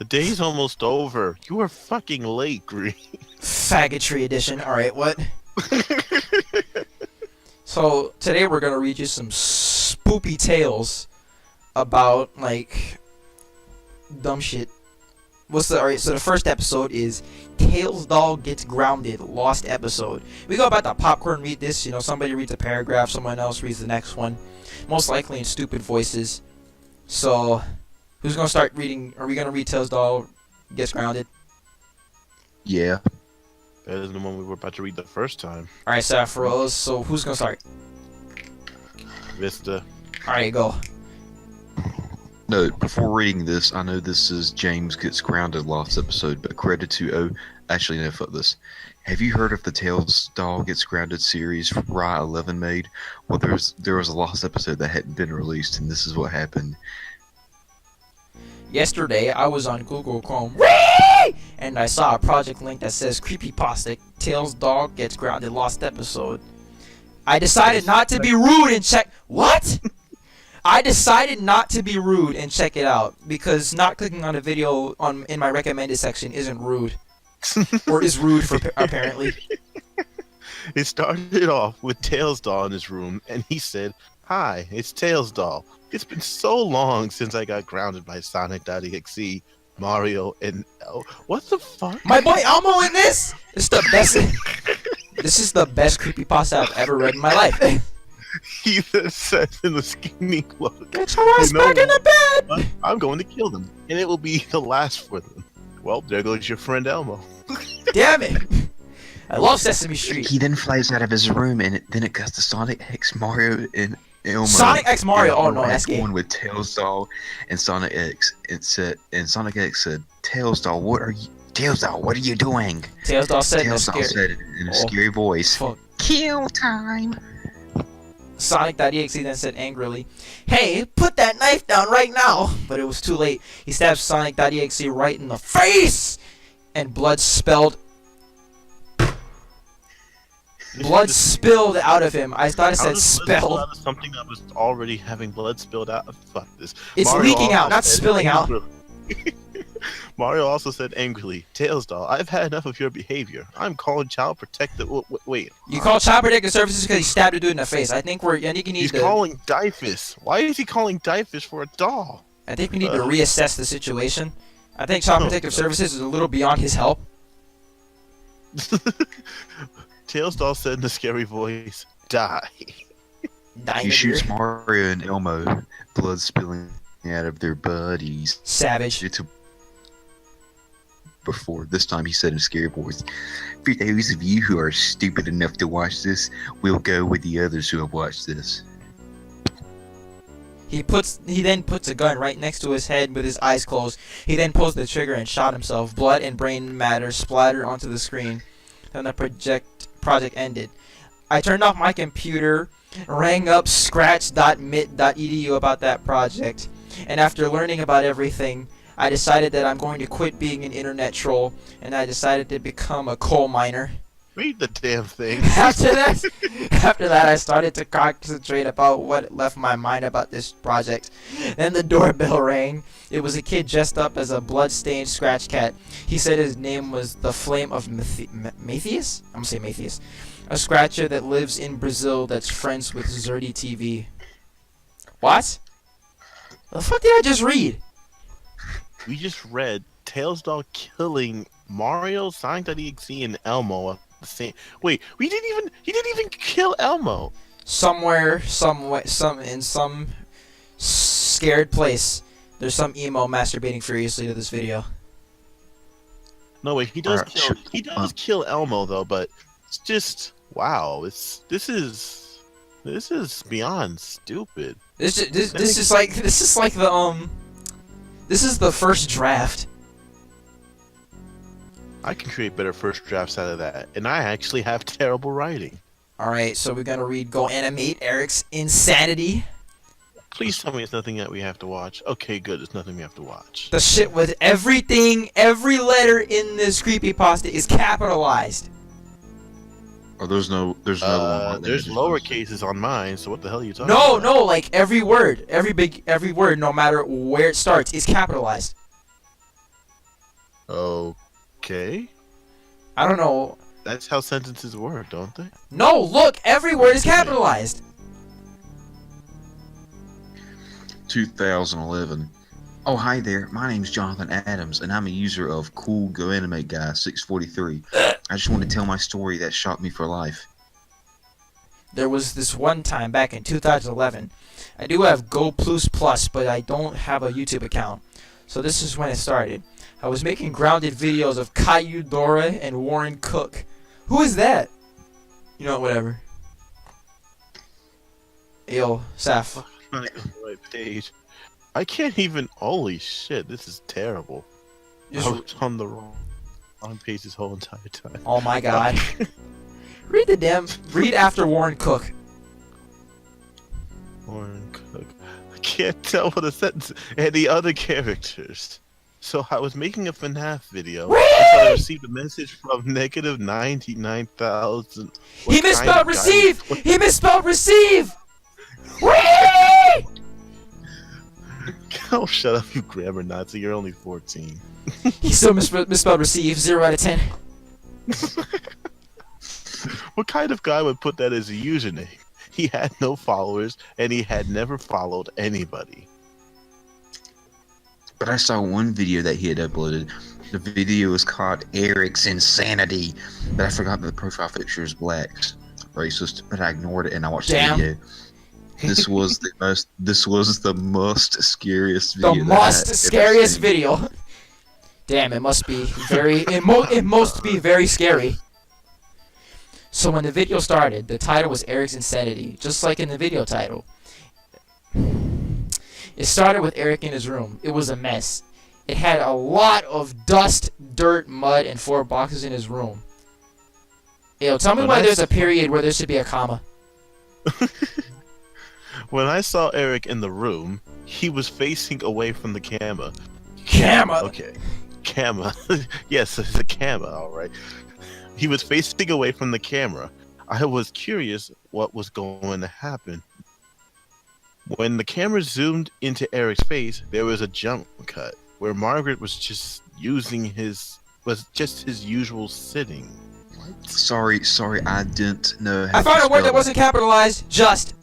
The day's almost over. You are fucking late, Green. Faggotry edition. Alright, what? So, today we're gonna read you some spoopy tales about, like, dumb shit. Alright, so the first episode is Tails Doll Gets Grounded, Lost Episode. We go about the popcorn, read this, somebody reads a paragraph, someone else reads the next one. Most likely in stupid voices. So, who's gonna start reading? Are we gonna read Tails Doll Gets Grounded? Yeah. Better than the one we were about to read the first time. Alright, Sapphiros, so who's gonna start? Vista. Alright, go. No, before reading this, I know this is James Gets Grounded last episode, but credit to actually no, fuck this. Have you heard of the Tails Doll Gets Grounded series Rye 11 made? Well, there was a lost episode that hadn't been released, and this is what happened. Yesterday, I was on Google Chrome, and I saw a project link that says Creepypasta Tails Doll Gets Grounded Lost Episode. I decided not to be rude and check... What? I decided not to be rude and check it out, because not clicking on a video in my recommended section isn't rude. Or is rude, apparently. It started off with Tails Doll in his room, and he said, "Hi, it's Tails Doll. It's been so long since I got grounded by Sonic.exe, Mario, and what the fuck? My boy Elmo in this? It's the best. This is the best creepypasta I've ever read in my life." He then said in the scheming look, "Get your ass back in the bed! I'm going to kill them, and it will be the last for them." Well, there goes your friend Elmo. Damn it! I love Sesame Street. He then flies out of his room, and then it cuts to Sonic X, Mario, and Elmo. Sonic X Mario? Oh no, that's gay. One with Tails Doll and Sonic X. And Sonic X said, "Tails Doll, what are you? Tails Doll, what are you doing?" Tails Doll said Tails Doll said in a scary voice, Fuck. "Kill time." Sonic.exe then said angrily, "Hey, put that knife down right now!" But it was too late. He stabbed Sonic.exe right in the face! And blood spilled out of him. I thought it said spelled. Out of something that was already having blood spilled out. Fuck this. It's Mario leaking out, not spilling out. Mario also said angrily, "Tails Doll, I've had enough of your behavior. I'm calling Child Protective." Wait. You call Child Protective Services because he stabbed a dude in the face. I think you need He's to... calling Dyfus. Why is he calling Dyfus for a doll? I think we need to reassess the situation. I think Child Protective Services is a little beyond his help. Tails Doll said in a scary voice, "Die." Dying He shoots Mario and Elmo, blood spilling out of their bodies. Savage. Before. This time he said in a scary voice, "For those of you who are stupid enough to watch this, we'll go with the others who have watched this." He then puts a gun right next to his head with his eyes closed. He then pulls the trigger and shot himself. Blood and brain matter splattered onto the screen. Then the project ended. I turned off my computer, rang up scratch.mit.edu about that project, and after learning about everything, I decided that I'm going to quit being an internet troll, and I decided to become a coal miner. Read the damn thing. After that, I started to concentrate about what left my mind about this project. Then the doorbell rang. It was a kid dressed up as a blood-stained scratch cat. He said his name was the Flame of Matthias? I'm gonna say Matthias. A scratcher that lives in Brazil that's friends with Zerdy TV. What? The fuck did I just read? We just read Tails Doll killing Mario, Sonic.exe, and Elmo at the same. Wait, he didn't even kill Elmo. Somewhere, in some scared place, there's some emo masturbating furiously to this video. No, wait, he does kill Elmo though, but it's just wow. This is beyond stupid. This is like the first draft. I can create better first drafts out of that, and I actually have terrible writing. Alright, so we're gonna read Go Animate Eric's Insanity. Please tell me it's nothing that we have to watch. Okay, good, it's nothing we have to watch. The shit with everything, every letter in this creepypasta is capitalized. Or there's no There's lower cases on mine, so what the hell are you talking about? No, like every word, every word, no matter where it starts, is capitalized. Okay. I don't know. That's how sentences work, don't they? No, look, every word is capitalized. 2011. Oh, hi there. My name's Jonathan Adams, and I'm a user of Cool Go Anime Guy 643. I just want to tell my story that shocked me for life. There was this one time back in 2011. I do have Go Plus Plus, but I don't have a YouTube account. So this is when it started. I was making grounded videos of Caillou Dora and Warren Cook. Who is that? You know, whatever. Yo, Saf. Right page. I can't even. Holy shit! This is terrible. Just- I was on the wrong page this whole entire time. Oh my god. Read after Warren Cook. Warren Cook. I can't tell what a sentence and the other characters. So I was making a FNAF video. Whee! And I received a message from negative 99,000. He misspelled receive! He misspelled receive! Whee! Oh, shut up, you grammar Nazi. You're only 14. He still misspelled receive. 0 out of 10. What kind of guy would put that as a username? He had no followers, and he had never followed anybody. But I saw one video that he had uploaded. The video was called Eric's Insanity, but I forgot that the profile picture is black. Racist, but I ignored it and I watched Damn. the video. This was the most. This was the most scariest The video. most scariest video. Damn, it must be very. It must be very scary. So when the video started, the title was Eric's Insanity, just like in the video title. It started with Eric in his room. It was a mess. It had a lot of dust, dirt, mud, and 4 boxes in his room. Yo, tell me why there's a period where there should be a comma. When I saw Eric in the room, he was facing away from the camera. Camera. Okay. Camera. Yes, it's a camera, alright. He was facing away from the camera. I was curious what was going to happen. When the camera zoomed into Eric's face, there was a jump cut where Margaret was just his usual sitting. What? Sorry, I didn't know how I found to a word that spell wasn't capitalized. Just.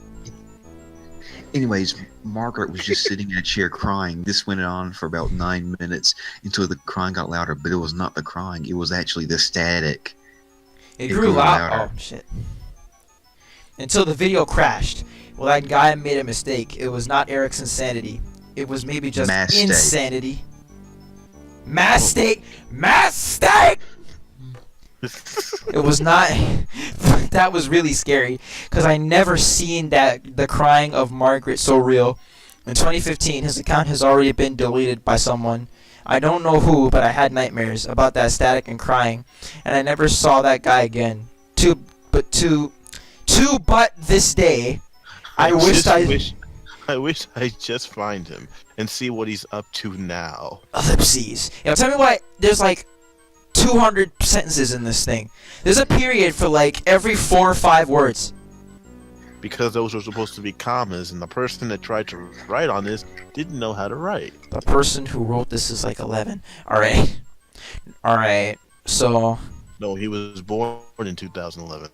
Anyways, Margaret was just sitting in a chair crying. This went on for about 9 minutes until the crying got louder, but it was not the crying, it was actually the static. It grew loud. Oh, shit. Until the video crashed. Well, that guy made a mistake. It was not Eric's Insanity. It was maybe just Mistake. insanity. Mistake! Mistake! It was not. That was really scary because I never seen the crying of Margaret so real. In 2015, his account has already been deleted by someone. I don't know who, but I had nightmares about that static and crying, and I never saw that guy again. But this day, I wish I just find him and see what he's up to now. Ellipses. You know, tell me why there's like 200 sentences in this thing. There's a period for like every 4 or 5 words. Because those were supposed to be commas, and the person that tried to write on this didn't know how to write. The person who wrote this is like 11. Alright. So. No, he was born in 2011.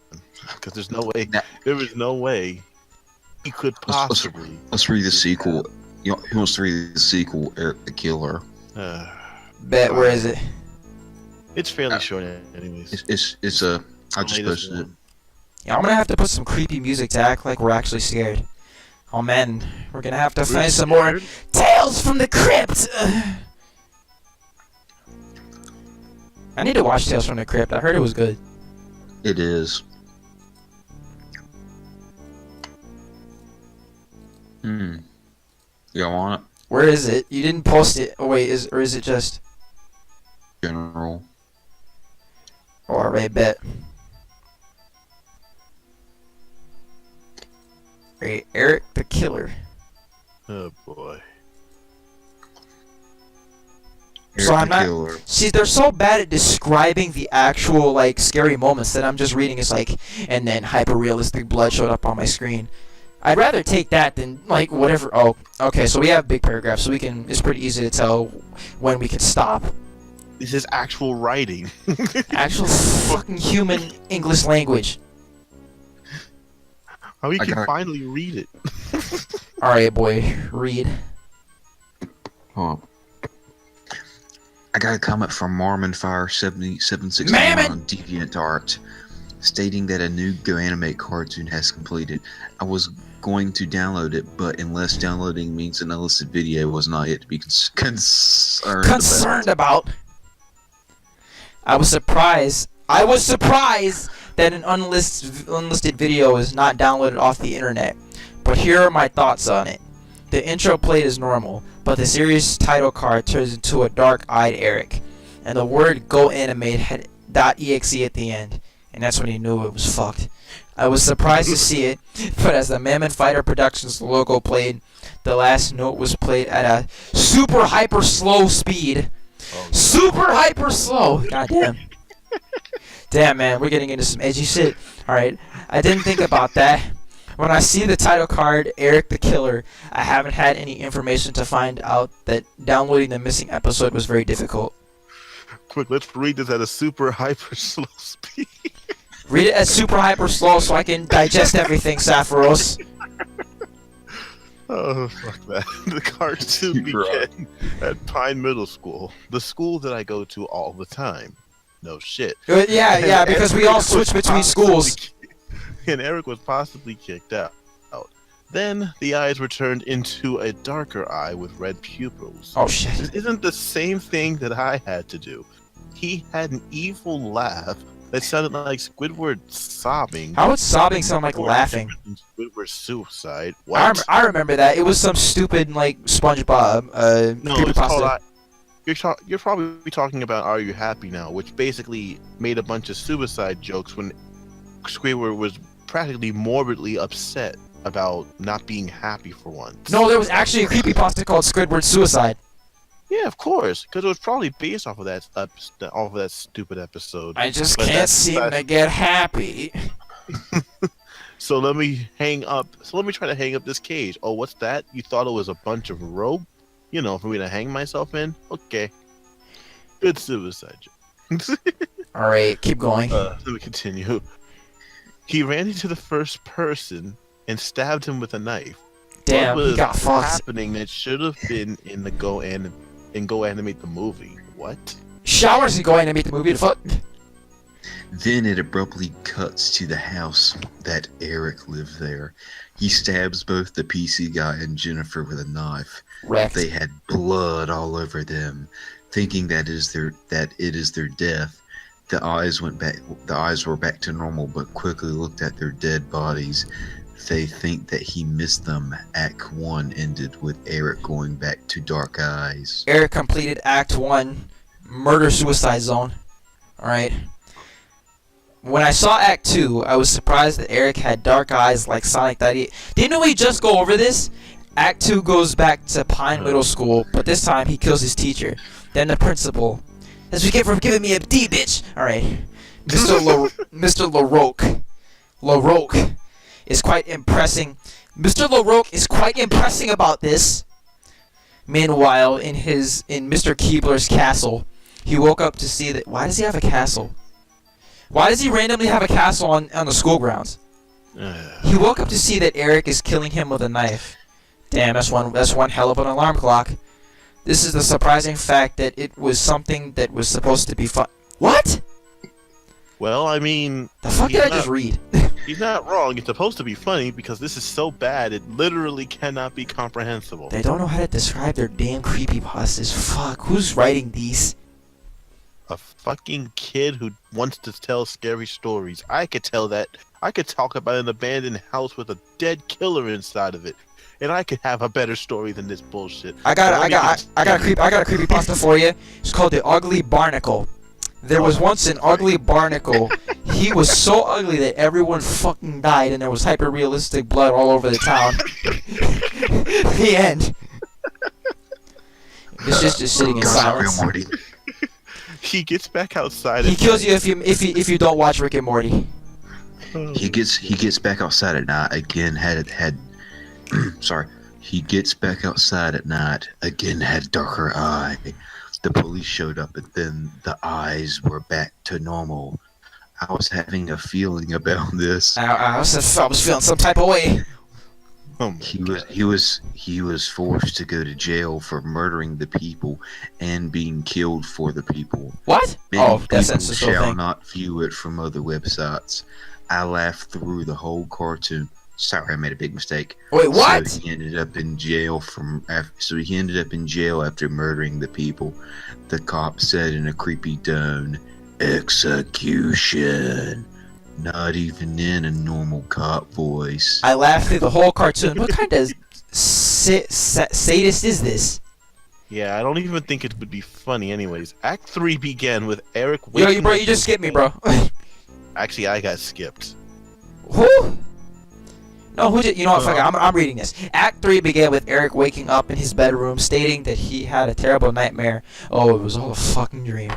Because there was no way he could possibly. Let's read the sequel. Who wants to read the sequel? Eric the Killer. Bet, where is it? It's fairly short, anyways. I just posted it. Yeah, I'm gonna have to put some creepy music to act like we're actually scared. Oh man, we're gonna have to find some more Tales from the Crypt! I need to watch Tales from the Crypt. I heard it was good. It is. Y'all want it? Where is it? You didn't post it. Oh wait, is it just General. Oh, alright, bet. Alright, Eric the Killer. Oh boy. So I'm not. See, they're so bad at describing the actual like scary moments that I'm just reading. It's like, and then hyper realistic blood showed up on my screen. I'd rather take that than like whatever. Oh, okay. So we have big paragraphs, so we can. It's pretty easy to tell when we can stop. This is actual writing. Actual fucking human English language. How we I can got- finally read it. Alright, boy, read. Hold on. I got a comment from Marmonfire7769 Mammon! on DeviantArt stating that a new Go Animate cartoon has completed. I was going to download it, but unless downloading means an unlisted video was not yet to be concerned About. I was surprised that an unlisted video is not downloaded off the internet. But here are my thoughts on it. The intro played as normal, but the series title card turns into a dark-eyed Eric, and the word Go Animate had .exe at the end, and that's when he knew it was fucked. I was surprised to see it, but as the Mammon Fighter Productions logo played, the last note was played at a super hyper slow speed. Super hyper slow! Goddamn. Damn, man, we're getting into some edgy shit. Alright, I didn't think about that. When I see the title card, Eric the Killer, I haven't had any information to find out that downloading the missing episode was very difficult. Quick, let's read this at a super hyper slow speed. Read it at super hyper slow so I can digest everything, Saphoros. Oh, fuck that. The cartoon began at Pine Middle School, the school that I go to all the time. No shit. Yeah, because we all switch between schools. And Eric was possibly kicked out. Then the eyes were turned into a darker eye with red pupils. Oh shit. This isn't the same thing that I had to do. He had an evil laugh that sounded like Squidward sobbing. How would sobbing sound like laughing? Squidward suicide. What? I remember that. It was some stupid, like, SpongeBob, No, it's called creepypasta. you're probably talking about Are You Happy Now, which basically made a bunch of suicide jokes when Squidward was practically morbidly upset about not being happy for once. No, there was actually a creepypasta called Squidward Suicide. Yeah, of course, because it was probably based off of that stupid episode. I just But can't seem to get happy. So let me try to hang up this cage. Oh, what's that? You thought it was a bunch of rope? You know, for me to hang myself in? Okay. Good suicide joke. Alright, keep going. Let me continue. He ran into the first person and stabbed him with a knife. Damn, what he got was fucked. happening that should have been in the Go Animate the movie? What? Showers and Go Animate the movie to fuck. Then it abruptly cuts to the house that Eric lived there. He stabs both the PC guy and Jennifer with a knife. Wrecked. They had blood all over them, thinking that it is their death. The eyes were back to normal, but quickly looked at their dead bodies. They think that he missed them. Act 1 ended with Eric going back to Dark Eyes. Eric completed Act 1, Murder-Suicide Zone. Alright. When I saw Act 2, I was surprised that Eric had dark eyes like Sonic that Didn't we just go over this? Act 2 goes back to Pine Middle School, but this time he kills his teacher. Then the principal. That's what you get for giving me a D, bitch! Alright. Mr. LaRoque is quite impressing. Mr. LaRoque is quite impressing about this. Meanwhile, in Mr. Keebler's castle, he woke up to see that. Why does he have a castle? Why does he randomly have a castle on the school grounds? He woke up to see that Eric is killing him with a knife. Damn, that's one hell of an alarm clock. This is the surprising fact that it was something that was supposed to be fun. What? Well, I mean, The fuck did I just read? he's not wrong. It's supposed to be funny because this is so bad it literally cannot be comprehensible. They don't know how to describe their damn creepypastas. Fuck, who's writing these? A fucking kid who wants to tell scary stories. I could tell that. I could talk about an abandoned house with a dead killer inside of it, and I could have a better story than this bullshit. I got a creepypasta for you. It's called The Ugly Barnacle. There was once an ugly barnacle. He was so ugly that everyone fucking died, and there was hyper-realistic blood all over the town. The end. It's just sitting in silence. Morty. He gets back outside. He kills you if you don't watch Rick and Morty. He gets back outside at night again. Sorry. He gets back outside at night again. Had darker eye. The police showed up, and then the eyes were back to normal. I was having a feeling about this. I was feeling some type of way. Oh my God. He was forced to go to jail for murdering the people and being killed for the people. What? Many Oh, people that's the whole shall thing. not view it from other websites. I laughed through the whole cartoon. Sorry, I made a big mistake. Wait, what? So he ended up in jail after murdering the people. The cop said in a creepy tone, "Execution." Not even in a normal cop voice. I laughed through the whole cartoon. What kind of sadist is this? Yeah, I don't even think it would be funny anyways. Act 3 began with Eric Yo, waking bro, up you just in skipped me, pain. bro. Actually, I got skipped. Who? No, who did? You know what? Fuck it, I'm reading this. Act 3 began with Eric waking up in his bedroom, stating that he had a terrible nightmare. Oh, it was all a fucking dream.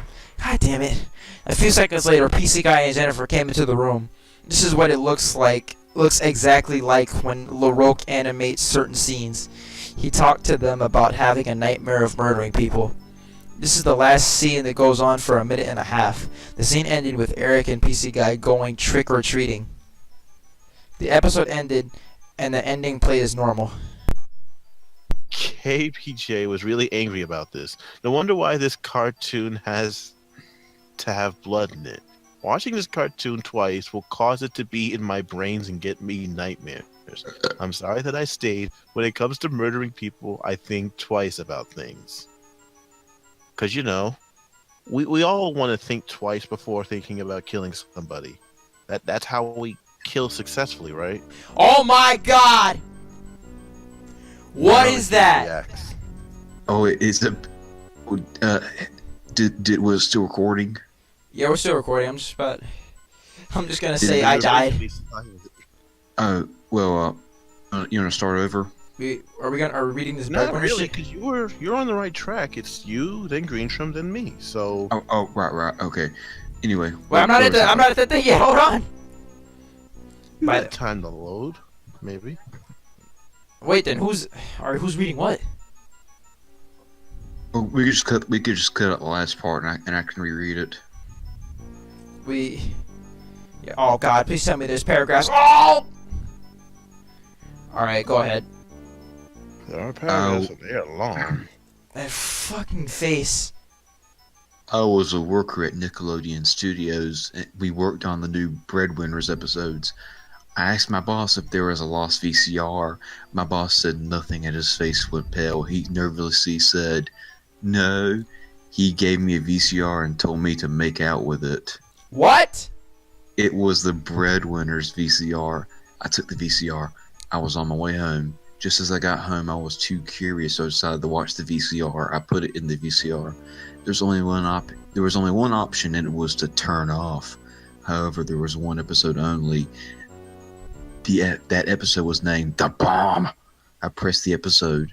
God damn it. A few seconds later, PC Guy and Jennifer came into the room. This is what it looks like. Looks exactly like when LaRoque animates certain scenes. He talked to them about having a nightmare of murdering people. This is the last scene that goes on for a minute and a half. The scene ended with Eric and PC Guy going trick-or-treating. The episode ended, and the ending played as normal. KPJ was really angry about this. No wonder why this cartoon has to have blood in it. Watching this cartoon twice will cause it to be in my brains and get me nightmares. I'm sorry that I stayed. When it comes to murdering people, I think twice about things. Because, you know, we all want to think twice before thinking about killing somebody. That's how we kill successful, right? Oh my god! What is that? TBAGS. Oh, it's a. Was it still recording? Yeah, we're still recording. I'm just gonna say I died. Oh, well, you want to start over? Are we reading this Not background really, shit? because you're on the right track. It's you, then Greenstrom, then me. So Oh, right, okay. Anyway. Wait, I'm not at that thing yet. Hold on. you By had time to load, maybe. Wait, then who's reading what? Well, we could just cut out the last part, and I can reread it. Yeah, oh god, please tell me there's paragraphs. Oh! Alright, go ahead. There are paragraphs, and they're long. That fucking face. I was a worker at Nickelodeon Studios, and we worked on the new Breadwinners episodes. I asked my boss if there was a lost VCR. My boss said nothing, and his face went pale. He nervously said, "No." He gave me a VCR and told me to make out with it. What? It was the Breadwinners VCR. I took the VCR. I was on my way home. Just as I got home, I was too curious, so I decided to watch the VCR. I put it in the VCR. There was only one option, and it was to turn off. However, there was one episode only. That episode was named The Bomb. I pressed the episode.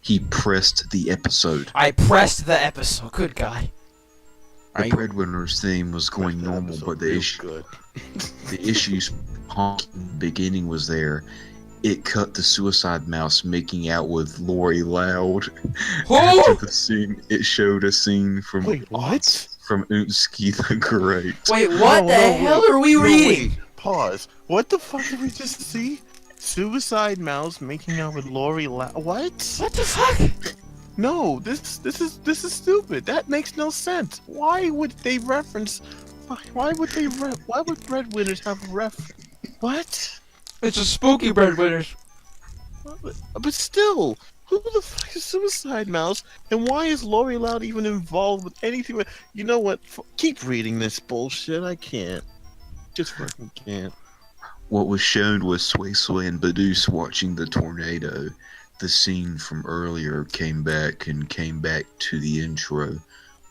He pressed the episode. I pressed the episode. Good god. The Breadwinners theme was going normal, but the issues beginning was there. It cut to Suicide Mouse making out with Lori Loud. Who? After the scene, it showed a scene from What? from Unsky the Great. Wait, what the hell are we reading? Wait. Pause. What the fuck did we just see? Suicide Mouse making out with Lori What? What the fuck? No, this is stupid. That makes no sense. Why would they reference? Why would Breadwinners have a reference? What? It's a spooky Breadwinners. But still, who the fuck is Suicide Mouse? And why is Lori Loud even involved with anything? You know what? Keep reading this bullshit. I can't. Just fucking can't. What was shown was Sway Sway and Badus watching the tornado. The scene from earlier came back to the intro.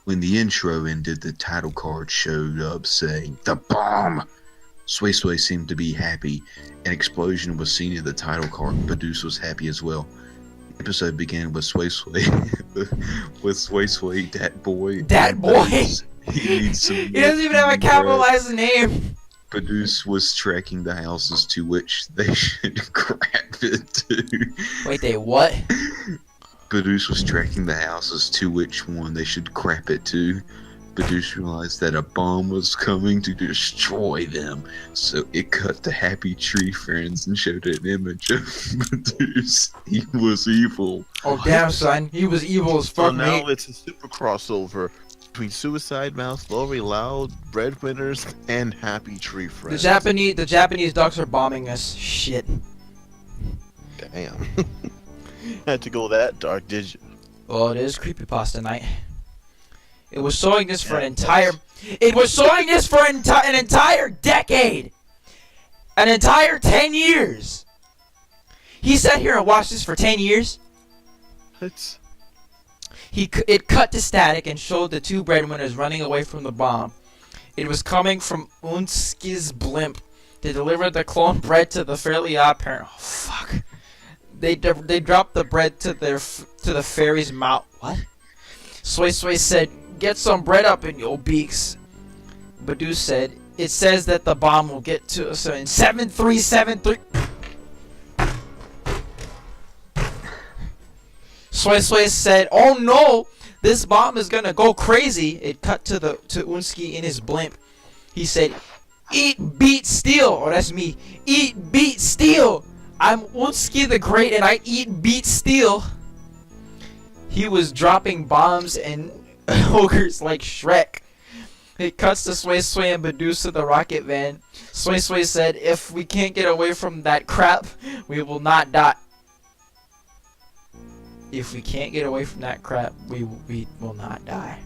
When the intro ended, the title card showed up saying, "The Bomb!" Sway Sway seemed to be happy. An explosion was seen in the title card. Badus was happy as well. The episode began with Sway Sway, that boy. That boy? He needs some. He doesn't even have a capitalized name. Badus was tracking the houses to which they should grab it to. Wait, they what? Badus was tracking the houses to which one they should crap it to. Badus realized that a bomb was coming to destroy them, so it cut to Happy Tree Friends and showed an image of Badus. He was evil. Oh damn, son, he was evil as So fuck, now mate. it's a super crossover between Suicide Mouse, Lori Loud, Breadwinners, and Happy Tree The Friends. Japanese ducks are bombing us. Shit. Damn. Had to go that dark, did you? Oh, it is creepypasta night. It was showing this for an entire. It was showing this for an entire decade. An entire 10 years. He sat here and watched this for 10 years. It's It cut to static and showed the two breadwinners running away from the bomb. It was coming from Unski's blimp to deliver the clone bread to the Fairly Odd Parent. Oh fuck! They dropped the bread to the fairy's mouth. What? Sway Sway said, "Get some bread up in your beaks." Badu said, "It says that the bomb will get to us in 7373." Sway Sway said, "Oh no, this bomb is gonna go crazy." It cut to Unski in his blimp. He said, "Eat beat steal." Oh, that's me. "Eat beat steal. I'm Unski the Great and I eat beat steal." He was dropping bombs and ogres like Shrek. It cuts to Sway Sway and Medusa the rocket van. Sway Sway said, "If we can't get away from that crap, we will not die." If we can't get away from that crap, we will not die.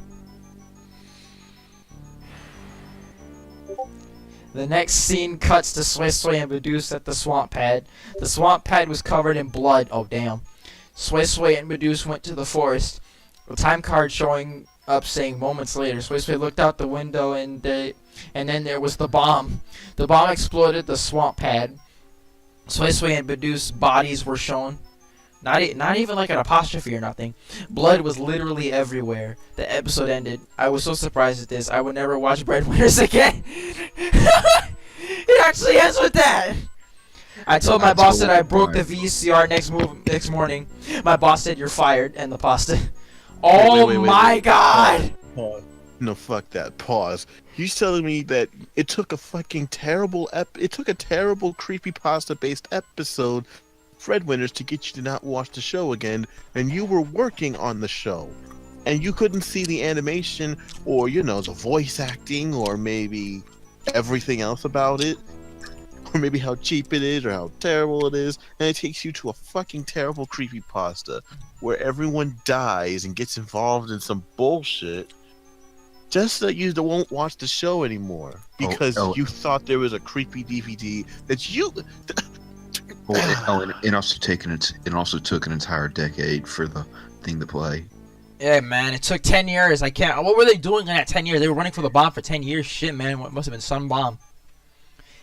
The next scene cuts to Sway Sway and Medusa at the swamp pad. The swamp pad was covered in blood. Oh damn. Sway Sway and Medusa went to the forest. A time card showing up saying moments later. Sway Sway looked out the window and then there was the bomb. The bomb exploded the swamp pad. Sway Sway and Medusa's bodies were shown. Not even like an apostrophe or nothing. Blood was literally everywhere. The episode ended. I was so surprised at this. I would never watch Breadwinners again. It actually ends with that. I told my boss that I broke the VCR next morning. My boss said, "You're fired," and the pasta. Oh my god! Pause. No, fuck that. Pause. You telling me that it took a fucking terrible it took a terrible creepypasta based episode, Breadwinners, to get you to not watch the show again, and you were working on the show, and you couldn't see the animation or the voice acting or maybe everything else about it, or maybe how cheap it is or how terrible it is, and it takes you to a fucking terrible creepypasta where everyone dies and gets involved in some bullshit just so that you won't watch the show anymore because you thought there was a creepy DVD that you it also took an entire decade for the thing to play. Yeah, man, it took 10 years. I can't. What were they doing in that 10 years? They were running for the bomb for 10 years. Shit, man, what must have been some bomb.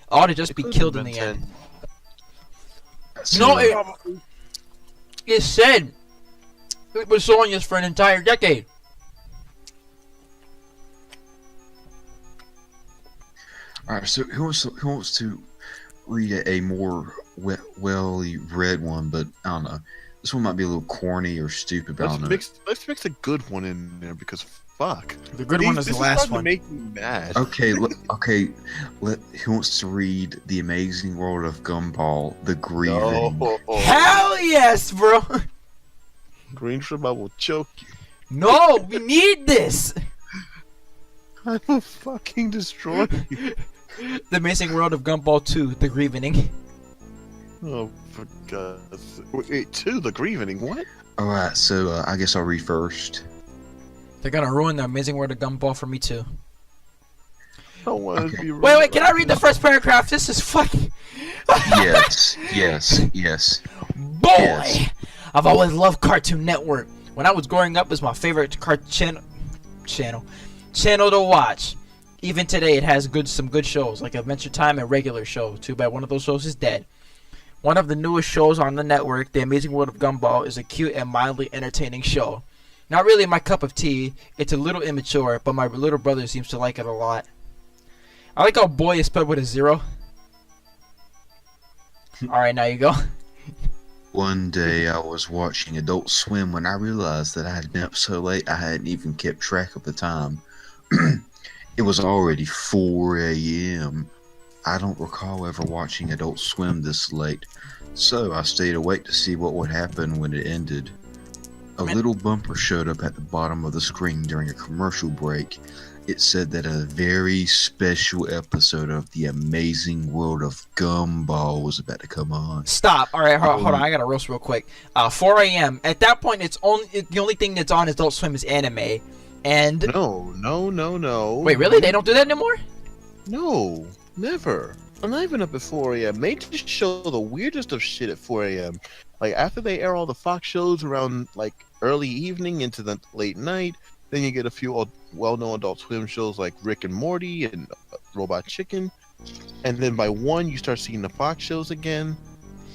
Ought to just be killed in the end. No, it said it was showing us for an entire decade. All right, so who wants to read a more well-read one? But I don't know. This one might be a little corny or stupid. But Let's mix a good one in there because fuck. The good one is the last one. To make me mad. Okay, who wants to read The Amazing World of Gumball: The Grieving? No. Hell yes, bro. Green Shrimp, I will choke you. No, we need this. I will fucking destroy you. The Amazing World of Gumball 2, The Grieving. Oh, for God's sake. 2, The Grieving, what? Alright, so I guess I'll read first. They're gonna ruin The Amazing World of Gumball for me too. I don't want to be rude. Wait, can I read the first paragraph? This is fucking... Yes. Boy! Yes. I've always loved Cartoon Network. When I was growing up, it was my favorite channel to watch. Even today, it has some good shows, like Adventure Time and regular show. Too bad one of those shows is dead. One of the newest shows on the network, The Amazing World of Gumball, is a cute and mildly entertaining show. Not really my cup of tea. It's a little immature, but my little brother seems to like it a lot. I like how boy is spelled with a 0. Alright, now you go. One day I was watching Adult Swim when I realized that I had been up so late I hadn't even kept track of the time. It was already 4 a.m. I don't recall ever watching Adult Swim this late, so I stayed awake to see what would happen when it ended. A little bumper showed up at the bottom of the screen during a commercial break. It said that a very special episode of The Amazing World of Gumball was about to come on. Stop. All right, hold on. I gotta roast real quick. 4 a.m. At that point, the only thing that's on Adult Swim is anime. And No. wait, really? They don't do that anymore? No, never. I'm not even up at 4 a.m. They just show the weirdest of shit at 4 a.m. Like, after they air all the Fox shows around, like, early evening into the late night, then you get a few well-known Adult Swim shows like Rick and Morty and Robot Chicken. And then by 1, you start seeing the Fox shows again.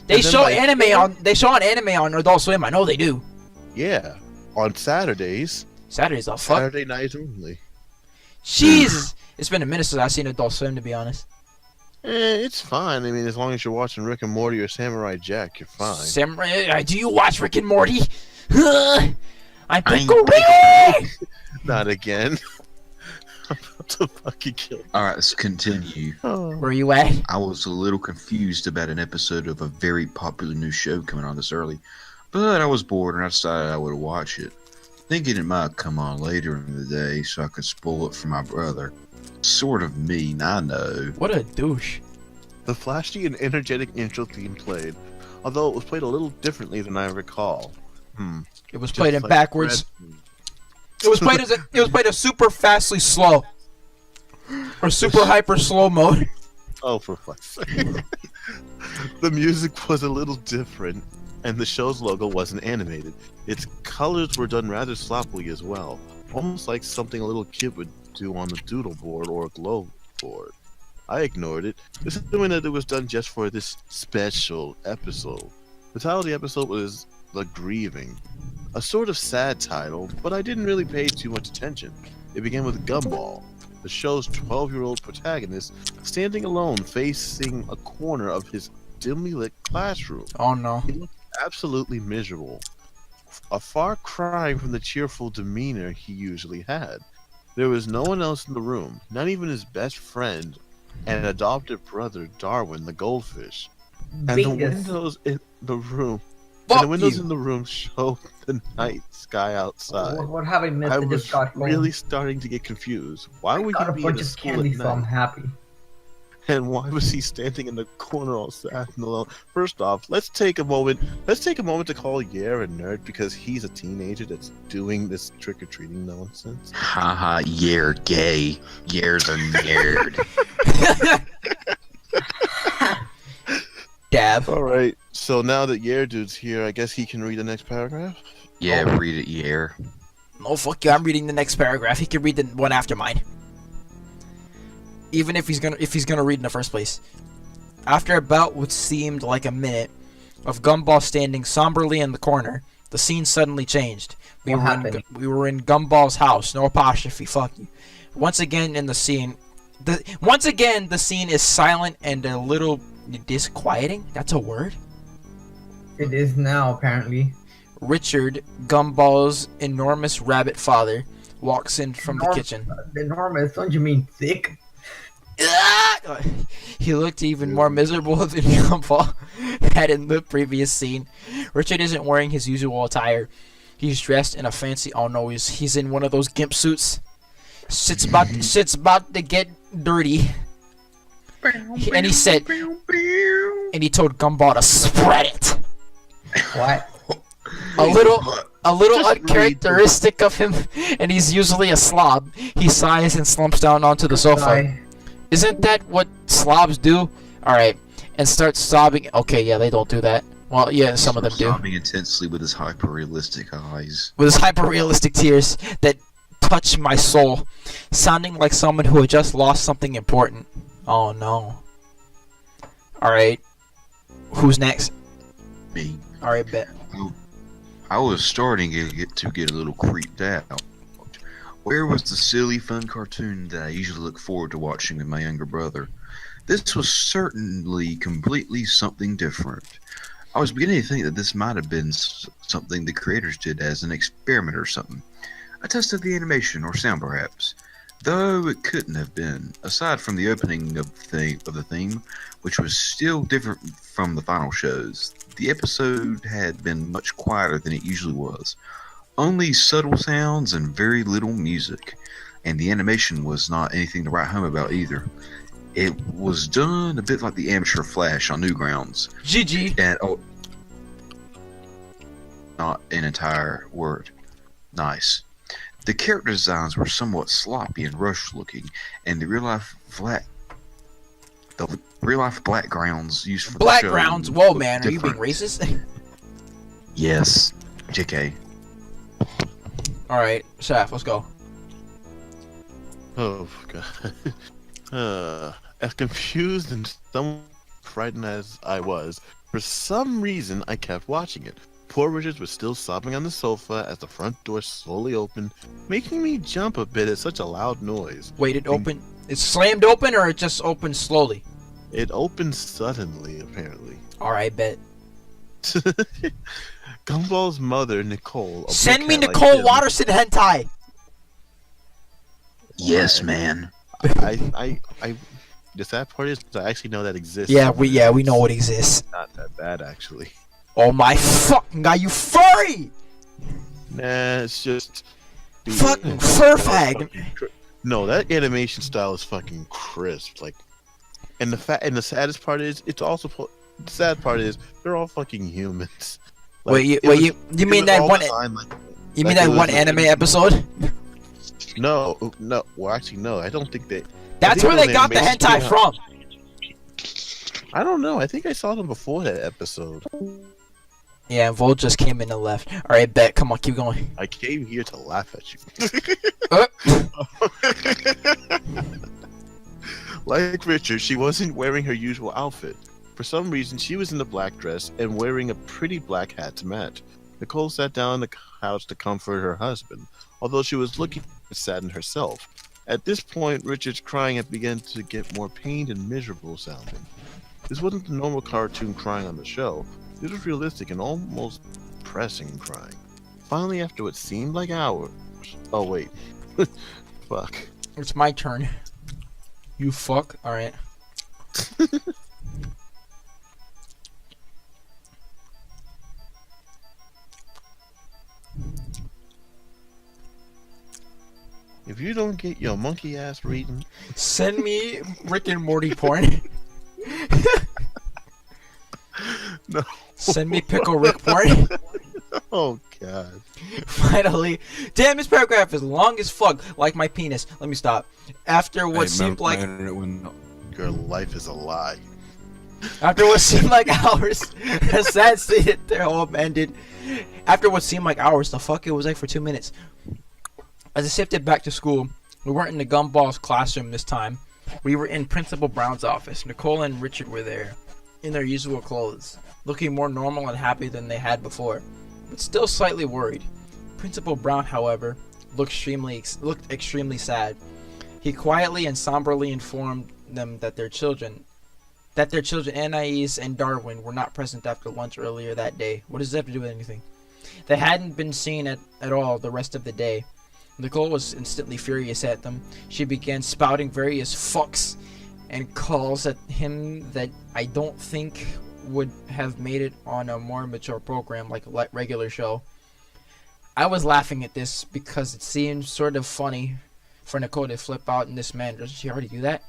They show anime on Adult Swim. I know they do. Yeah, on Saturdays. Saturdays, the fuck? Saturday nights only. Jesus! It's been a minute since I've seen Adult Swim, to be honest. It's fine. I mean, as long as you're watching Rick and Morty or Samurai Jack, you're fine. Samurai, do you watch Rick and Morty? I'm Pickle. Not again. I'm about to fucking kill you. Alright, let's continue. Where you at? I was a little confused about an episode of a very popular new show coming on this early, but I was bored and I decided I would watch it, thinking it might come on later in the day so I could spoil it for my brother. Sort of mean, I know. What a douche. The flashy and energetic intro theme played, although it was played a little differently than I recall. It was Just played in like backwards. Red- It was played a super fastly slow. Or super hyper slow mode. Oh, for fuck's sake. The music was a little different, and the show's logo wasn't animated. Its colors were done rather sloppily as well, almost like something a little kid would do on a doodle board or a globe board. I ignored it, assuming that it was done just for this special episode. The title of the episode was The Grieving, a sort of sad title, but I didn't really pay too much attention. It began with Gumball, the show's 12-year-old protagonist, standing alone facing a corner of his dimly lit classroom. Oh no. He looked absolutely miserable, a far cry from the cheerful demeanor he usually had. There was no one else in the room, not even his best friend and adopted brother Darwin the goldfish. And the windows in the room in the room showed the night sky outside. What have I missed? I That was just got home. really starting to get confused. Why would got he a be bunch in a of school candy, at so I'm night? happy. And why was he standing in the corner all sad and alone? First off, let's take a moment to call Yer a nerd because he's a teenager that's doing this trick-or-treating nonsense. Haha, you're gay. You're the nerd. Dab. Alright, so now that Yer dude's here, I guess he can read the next paragraph? Yeah, read it, yeah. No, fuck you. I'm reading the next paragraph. He can read the one after mine. Even if he's gonna read in the first place. After about what seemed like a minute of Gumball standing somberly in the corner, the scene suddenly changed. We were in Gumball's house. No apostrophe. Fuck you. Once again, the scene is silent and a little disquieting. That's a word? It is now, apparently. Richard, Gumball's enormous rabbit father, walks in from the kitchen. Enormous? Don't you mean thick? He looked even more miserable than Gumball had in the previous scene. Richard isn't wearing his usual attire. He's dressed in a fancy. Oh no, he's in one of those gimp suits. Shit's about to get dirty. And he said, and he told Gumball to spread it. What? A little uncharacteristic of him, and he's usually a slob. He sighs and slumps down onto the sofa. Isn't that what slobs do? Alright, and starts sobbing. Okay, yeah, they don't do that. Well, yeah, some of them do. Sobbing intensely with his hyper-realistic eyes. With his hyper-realistic tears that touch my soul, sounding like someone who had just lost something important. Oh no. Alright, who's next? Me. Alright, bet. I was starting to get a little creeped out. Where was the silly, fun cartoon that I usually look forward to watching with my younger brother? This was certainly completely something different. I was beginning to think that this might have been something the creators did as an experiment or something. A test of the animation or sound perhaps. Though it couldn't have been, aside from the opening of the theme, which was still different from the final shows. The episode had been much quieter than it usually was. Only subtle sounds and very little music. And the animation was not anything to write home about either. It was done a bit like the amateur Flash on Newgrounds. GG. And not an entire word. Nice. The character designs were somewhat sloppy and rushed looking, and the real life backgrounds used for the show. Blackgrounds? Whoa, man, are you being different. racist? Yes. JK. Alright, Chef, let's go. Oh god. As confused and somewhat frightened as I was, for some reason I kept watching it. Poor Richard was still sobbing on the sofa as the front door slowly opened, making me jump a bit at such a loud noise. Wait, it opened. It slammed open, or it just opened slowly? It opened suddenly, apparently. Alright, bet. Gumball's mother, Nicole. a Send me big cat like Nicole him- Watterson hentai! Yes, man. I the sad part is I actually know that exists. Yeah, we know it exists. Not that bad, actually. Oh my fucking god, you furry! Nah, it's just Fucking fur fag! No, that animation style is fucking crisp. Like, and the saddest part is it's also the sad part is they're all fucking humans. Like, You it mean was that all one? designed You like mean that it was one a- anime episode? No. Well, actually, no. I don't think they. That's think where it they was got the animation hentai studio. from. I don't know. I think I saw them before that episode. Yeah, Volt just came in and left. Alright, bet. Come on, keep going. I came here to laugh at Uh. you. Like Richard, she wasn't wearing her usual outfit. For some reason, she was in a black dress and wearing a pretty black hat to match. Nicole sat down on the couch to comfort her husband, although she was looking saddened herself. At this point, Richard's crying had begun to get more pained and miserable sounding. This wasn't the normal cartoon crying on the show. This was realistic and almost depressing crying. Finally, after what seemed like hours... Oh, wait. Fuck. It's my turn. You fuck. Alright. If you don't get your monkey ass reading... Send me Rick and Morty porn. No. Send me Pickle Rick porn. Oh, God. Finally. Damn, this paragraph is long as fuck. Like my penis. Let me stop. After what seemed like... Your life is a lie. After what seemed like hours, a sad state at their home ended. After what seemed like hours, the fuck it was like for 2 minutes. As I shifted back to school, we weren't in the Gumball's classroom this time. We were in Principal Brown's office. Nicole and Richard were there, in their usual clothes, looking more normal and happy than they had before, but still slightly worried. Principal Brown, however, looked extremely sad. He quietly and somberly informed them that their children, Anais and Darwin, were not present after lunch earlier that day. What does that have to do with anything? They hadn't been seen at all the rest of the day. Nicole was instantly furious at them. She began spouting various fucks and calls at him that I don't think would have made it on a more mature program like a regular show. I was laughing at this because it seemed sort of funny for Nicole to flip out in this manner. Doesn't she already do that?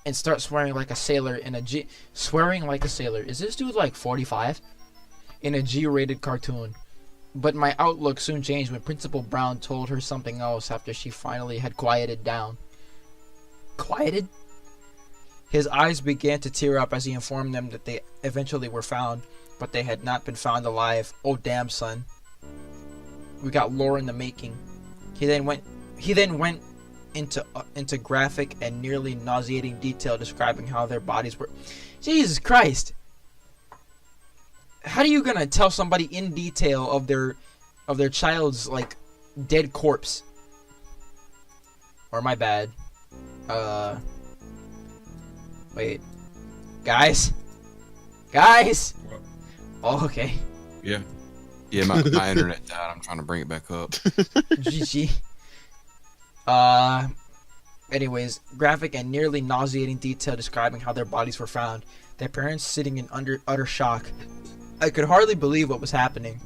And start swearing like a sailor in a G... Swearing like a sailor. Is this dude like 45? In a G-rated cartoon. But my outlook soon changed when Principal Brown told her something else after she finally had quieted down. Quieted? His eyes began to tear up as he informed them that they eventually were found, but they had not been found alive. Oh damn, son. We got lore in the making. He then went into graphic and nearly nauseating detail describing how their bodies were... Jesus Christ! How are you gonna tell somebody in detail of their child's like dead corpse? Or my bad. Wait. Guys? Oh, okay. Yeah. Yeah, my internet died. I'm trying to bring it back up. GG. Anyways, graphic and nearly nauseating detail describing how their bodies were found. Their parents sitting in utter shock. I could hardly believe what was happening.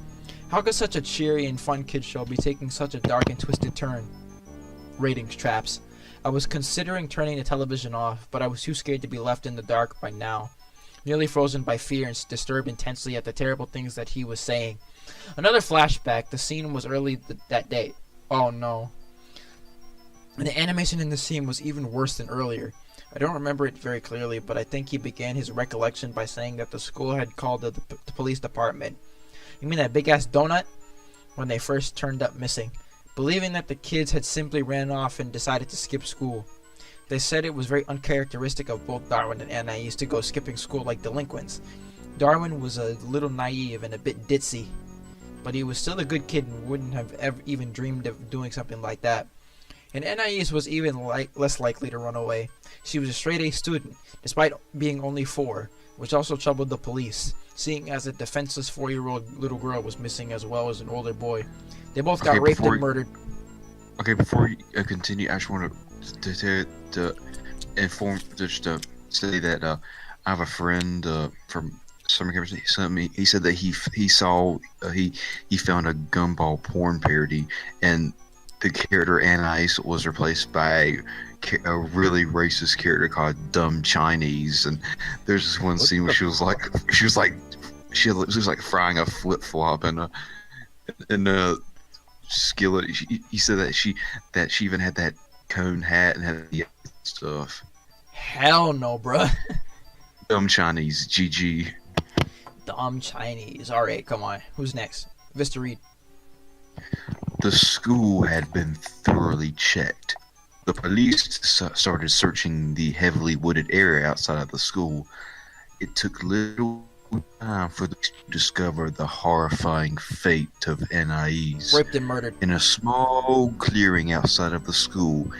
How could such a cheery and fun kids show be taking such a dark and twisted turn? Ratings traps. I was considering turning the television off, but I was too scared to be left in the dark by now. Nearly frozen by fear and disturbed intensely at the terrible things that he was saying. Another flashback. The scene was early that day. Oh no. And the animation in the scene was even worse than earlier. I don't remember it very clearly, but I think he began his recollection by saying that the school had called the police department. You mean that big-ass donut? When they first turned up missing. Believing that the kids had simply ran off and decided to skip school. They said it was very uncharacteristic of both Darwin and Anais to go skipping school like delinquents. Darwin was a little naive and a bit ditzy, but he was still a good kid and wouldn't have ever even dreamed of doing something like that. And Anais was even less likely to run away. She was a straight-A student, despite being only 4, which also troubled the police, seeing as a defenseless 4-year-old little girl was missing as well as an older boy. They both got raped and murdered. Okay, before you continue, I just want to inform, just to say that I have a friend from summer camp. He sent me. He said that he found a Gumball porn parody, and the character Anais was replaced by a really racist character called Dumb Chinese. And there's this one scene where she was like frying a flip flop in a skillet. He said that she even had that cone hat and had the stuff. Hell no, bruh. Dumb Chinese, GG. Dumb Chinese. Alright, come on. Who's next? Vista Reed. The school had been thoroughly checked. The police started searching the heavily wooded area outside of the school. It took little time for them to discover the horrifying fate of Anais. Raped and murdered. In a small clearing outside of the school,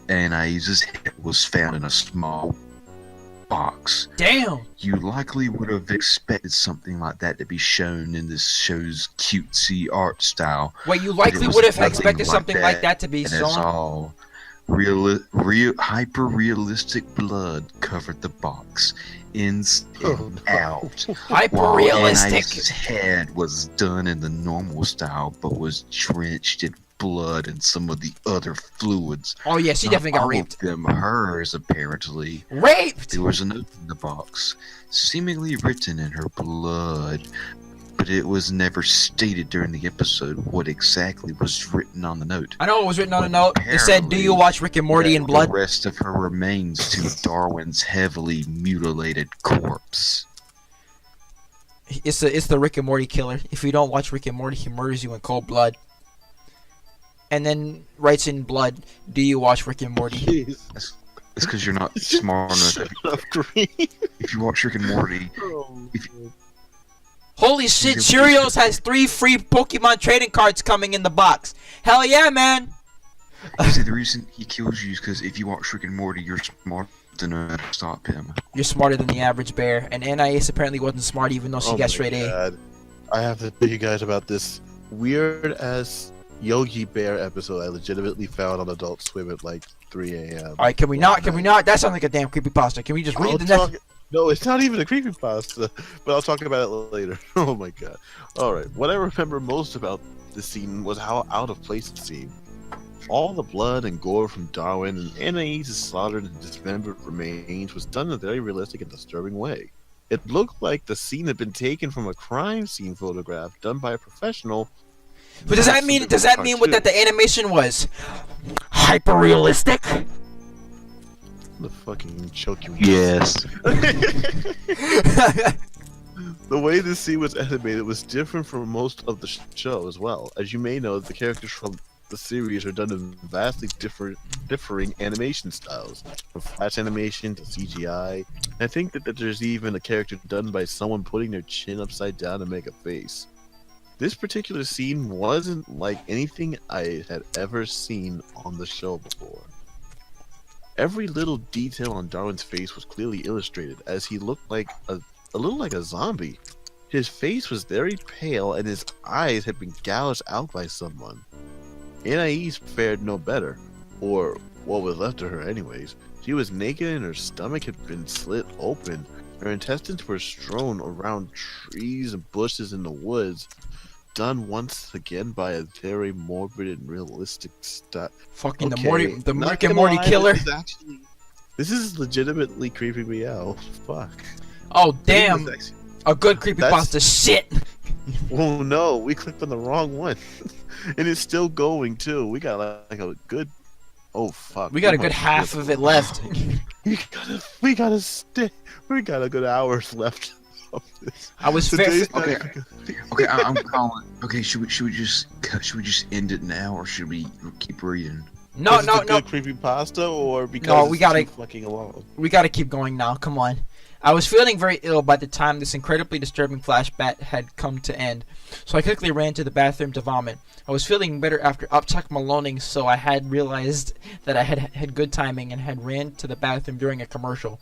Anais's head was found in a small box. Damn! You likely would have expected something like that to be shown in this show's cutesy art style. Wait, you likely would have expected something like that to be and it's shown? all hyper-realistic blood covered the box, inside and out. Hyper-realistic. While Anais's head was done in the normal style, but was drenched in blood and some of the other fluids. Oh yeah, she definitely got raped. All of them hers, apparently. Raped! There was a note in the box, seemingly written in her blood, but it was never stated during the episode what exactly was written on the note. I know what was written on the note. It said, "Do you watch Rick and Morty in blood?" The rest of her remains to Darwin's heavily mutilated corpse. It's the Rick and Morty killer. If you don't watch Rick and Morty, he murders you in cold blood. And then writes in blood, "Do you watch Rick and Morty?" Jeez. It's because you're not smart enough. Shut up, Green. If you watch Rick and Morty, Holy shit, Cheerios has 3 free Pokemon trading cards coming in the box. Hell yeah, man! see, the reason he kills you is because if you watch Rick and Morty, you're smart enough to stop him. You're smarter than the average bear, and Anais apparently wasn't smart even though she got straight A. God. I have to tell you guys about this weird ass Yogi Bear episode I legitimately found on Adult Swim at like 3 a.m. Alright, can we not? That sounds like a damn creepypasta. Can we just read the next? No, it's not even a creepypasta, but I'll talk about it later. Oh my god. Alright, what I remember most about this scene was how out of place it seemed. All the blood and gore from Darwin and Anais' slaughtered and dismembered remains was done in a very realistic and disturbing way. It looked like the scene had been taken from a crime scene photograph done by a professional. But does that mean what that the animation was? Hyper realistic? The fucking choke you. Yes. The way this scene was animated was different from most of the show as well. As you may know, the characters from the series are done in vastly differing animation styles, from flash animation to CGI. And I think that there's even a character done by someone putting their chin upside down to make a face. This particular scene wasn't like anything I had ever seen on the show before. Every little detail on Darwin's face was clearly illustrated, as he looked like a little like a zombie. His face was very pale and his eyes had been gouged out by someone. Anais fared no better, or what was left of her anyways. She was naked and her stomach had been slit open. Her intestines were strewn around trees and bushes in the woods, done once again by a very morbid and realistic style. Fucking Okay, the not Rick and gonna Morty lie, killer. This is legitimately creeping me out. Fuck. Oh This damn, is actually- a good creepypasta shit. Oh no, we clicked on the wrong one. And it's still going too. We got like a good. Oh fuck. We got a might good half of it left. We gotta stay. We got a good hours left of this. I was Today's fair. Okay. Okay, I'm calling. Okay, should we just end it now, or should we keep reading? No, Is it no, the no. good creepypasta or because No, it's we gotta- too fucking along? We gotta keep going now. Come on. I was feeling very ill by the time this incredibly disturbing flashback had come to end, so I quickly ran to the bathroom to vomit. I was feeling better after upchuck maloning, so I had realized that I had good timing and had ran to the bathroom during a commercial.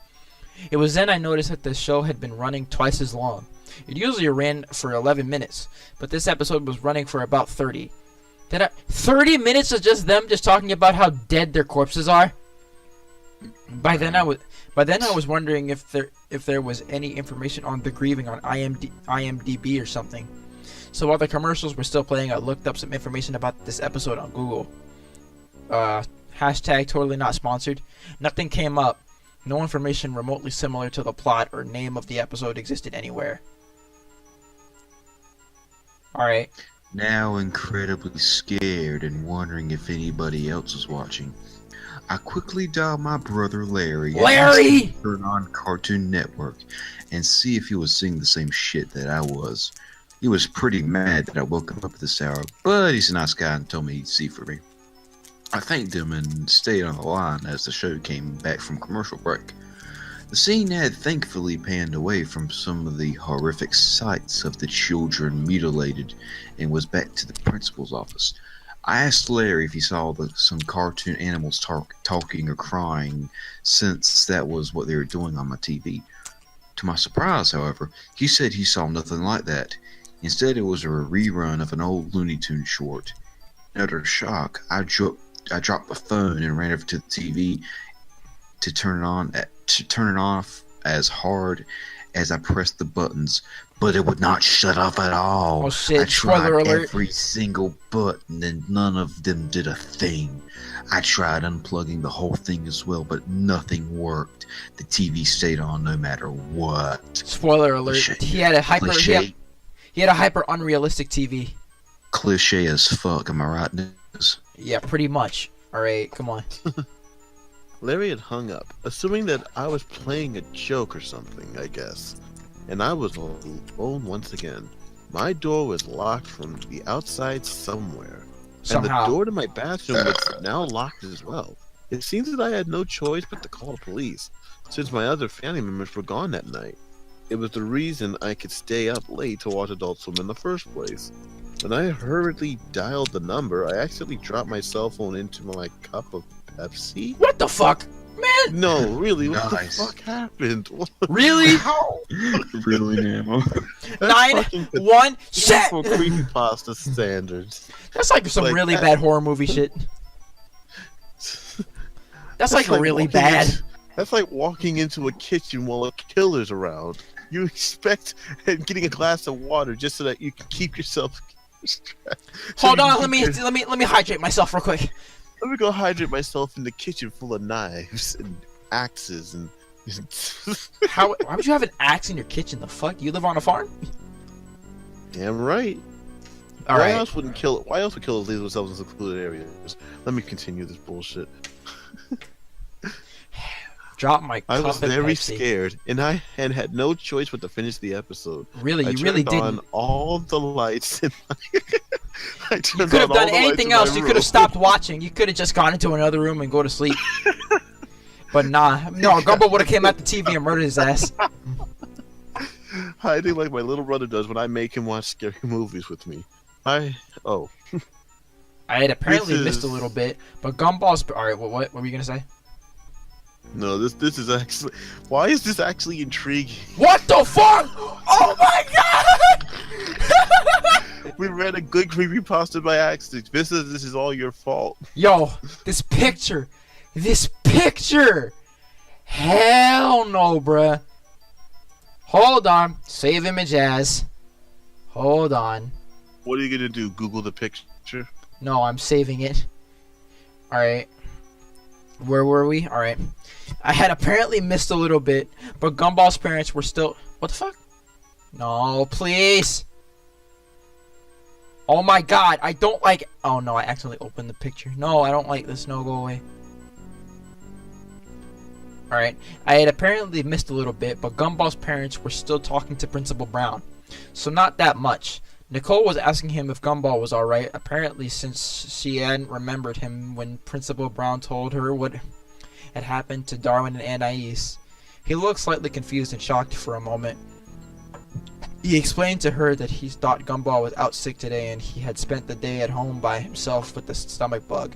It was then I noticed that the show had been running twice as long. It usually ran for 11 minutes, but this episode was running for about 30. 30 minutes of just them just talking about how dead their corpses are? By then I was wondering if there was any information on the grieving on IMDb or something. So while the commercials were still playing, I looked up some information about this episode on Google. Hashtag totally not sponsored. Nothing came up. No information remotely similar to the plot or name of the episode existed anywhere. Alright. Now incredibly scared and wondering if anybody else was watching, I quickly dialed my brother Larry and asked him to turn on Cartoon Network and see if he was seeing the same shit that I was. He was pretty mad that I woke him up at this hour, but he's a nice guy and told me he'd see for me. I thanked him and stayed on the line as the show came back from commercial break. The scene had thankfully panned away from some of the horrific sights of the children mutilated and was back to the principal's office. I asked Larry if he saw some cartoon animals talking or crying, since that was what they were doing on my TV. To my surprise, however, he said he saw nothing like that. Instead, it was a rerun of an old Looney Tunes short. In utter shock, I dropped the phone and ran over to the TV to turn it off as hard as I pressed the buttons, but it would not shut off at all. Oh shit, I tried spoiler alert. every single button and none of them did a thing. I tried unplugging the whole thing as well, but nothing worked. The TV stayed on no matter what. Spoiler alert. He had a hyper unrealistic TV. Cliche as fuck, am I right, Nicholas? Yeah, pretty much. Alright, come on. Larry had hung up, assuming that I was playing a joke or something, I guess. And I was alone once again. My door was locked from the outside somewhere. Somehow. And the door to my bathroom was now locked as well. It seems that I had no choice but to call the police, since my other family members were gone that night. It was the reason I could stay up late to watch Adult Swim in the first place. When I hurriedly dialed the number, I accidentally dropped my cell phone into my cup of Pepsi. What the fuck? Man! No, really, what Nice. the fuck happened? Really? Really now? 9-1 shit! For creepypasta standards. That's like some Like really that. bad horror movie shit. That's like really walking bad. That's like walking into a kitchen while a killer's around. You expect and getting a glass of water just so that you can keep yourself. Hold on, let me hydrate myself real quick. Let me go hydrate myself in the kitchen full of knives and axes and. Why would you have an axe in your kitchen? The fuck? You live on a farm? Damn right. All Why right. else would killers leave themselves in secluded areas? Let me continue this bullshit. Drop my I cup was of very Pepsi. scared, and I had no choice but to finish the episode. Really, I you really turned on didn't. all the lights in my. You could have done anything else. You could have stopped watching. You could have just gone into another room and go to sleep. But nah, no, Gumbo would have came out the TV and murdered his ass. Hiding like my little brother does when I make him watch scary movies with me. I had apparently This missed a is- little bit, but Gumball's. All right, what were you gonna say? No, this is actually. Why is this actually intriguing? What the fuck? Oh my god! We read a good creepypasta by accident. This is all your fault. Yo, this picture. Hell no, bruh. Hold on. Save image as. Hold on. What are you gonna do? Google the picture? No, I'm saving it. Alright. Where were we? Alright. I had apparently missed a little bit, but Gumball's parents were still... What the fuck? No, please. Oh my god, I don't like... Oh no, I accidentally opened the picture. No, I don't like this. No, go away. Alright. I had apparently missed a little bit, but Gumball's parents were still talking to Principal Brown. So not that much. Nicole was asking him if Gumball was alright, apparently since she hadn't remembered him when Principal Brown told her what had happened to Darwin and Anais. He looked slightly confused and shocked for a moment. He explained to her that he thought Gumball was out sick today and he had spent the day at home by himself with the stomach bug.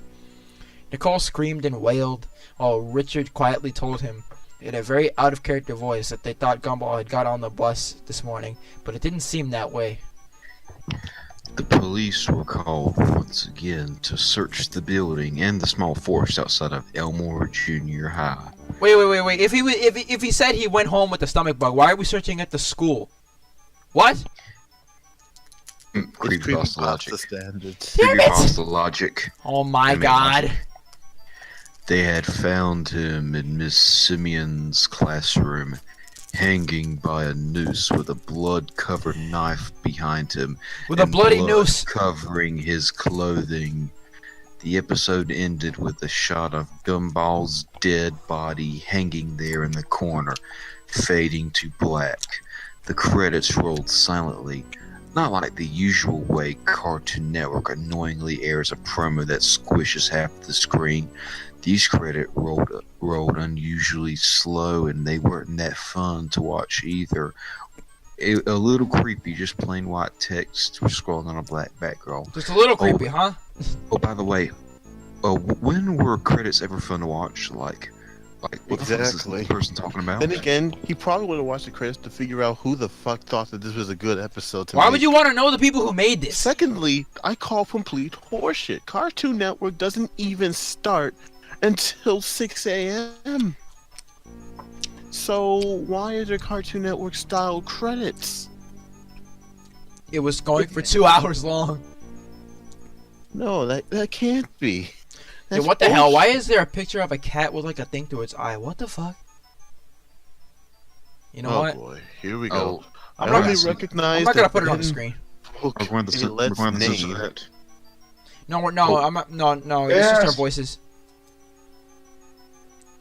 Nicole screamed and wailed, while Richard quietly told him, in a very out-of-character voice, that they thought Gumball had got on the bus this morning, but it didn't seem that way. The police were called once again to search the building and the small forest outside of Elmore Junior High. Wait. If he said he went home with the stomach bug, why are we searching at the school? What? Creepypasta logic. Standards. Damn it! Creepypasta logic. Oh my Anime god. logic. They had found him in Miss Simeon's classroom, hanging by a noose with a blood-covered knife behind him. With a and bloody blood noose. covering his clothing. The episode ended with a shot of Gumball's dead body hanging there in the corner, fading to black. The credits rolled silently, not like the usual way Cartoon Network annoyingly airs a promo that squishes half the screen. These credits rolled unusually slow, and they weren't that fun to watch either. A little creepy, just plain white text scrolling on a black background. Just a little creepy, huh? Oh, by the way, when were credits ever fun to watch? Like what the fuck is Exactly. this person talking about? Then again, he probably would have watched the credits to figure out who the fuck thought that this was a good episode to Why make. would you want to know the people who made this? Secondly, I call complete horseshit. Cartoon Network doesn't even start until 6 a.m. So why is there Cartoon Network style credits? It was going for 2 hours long. No, that can't be. Dude, That's what the hell? Why bullshit. is there a picture of a cat with like a thing through its eye? What the fuck? You know Oh what? boy, here we go. I'm I not only gonna- recognize. I'm not gonna the put it on the hidden screen. book We're going to in Let's censor Name. that. No, I'm not. No. It's just our Yes. voices.